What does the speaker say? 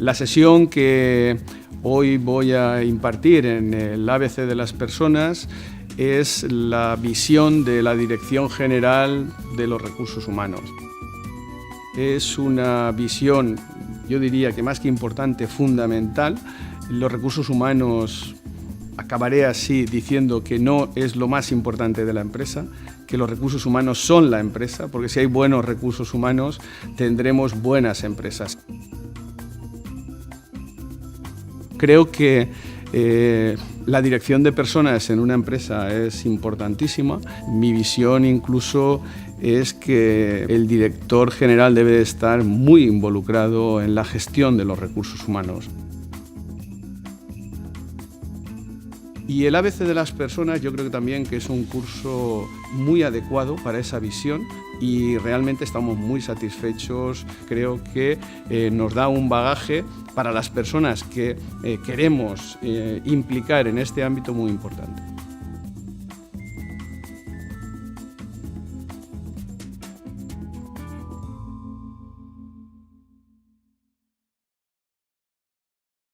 La sesión que hoy voy a impartir en el ABC de las personas es la visión de la Dirección General de los Recursos Humanos. Es una visión, yo diría que más que importante, fundamental. Los recursos humanos, acabaré así diciendo que no es lo más importante de la empresa, que los recursos humanos son la empresa, porque si hay buenos recursos humanos tendremos buenas empresas. Creo que la dirección de personas en una empresa es importantísima. Mi visión incluso es que el director general debe estar muy involucrado en la gestión de los recursos humanos. Y el ABC de las personas yo creo que también que es un curso muy adecuado para esa visión y realmente estamos muy satisfechos. Creo que nos da un bagaje para las personas que queremos implicar en este ámbito muy importante.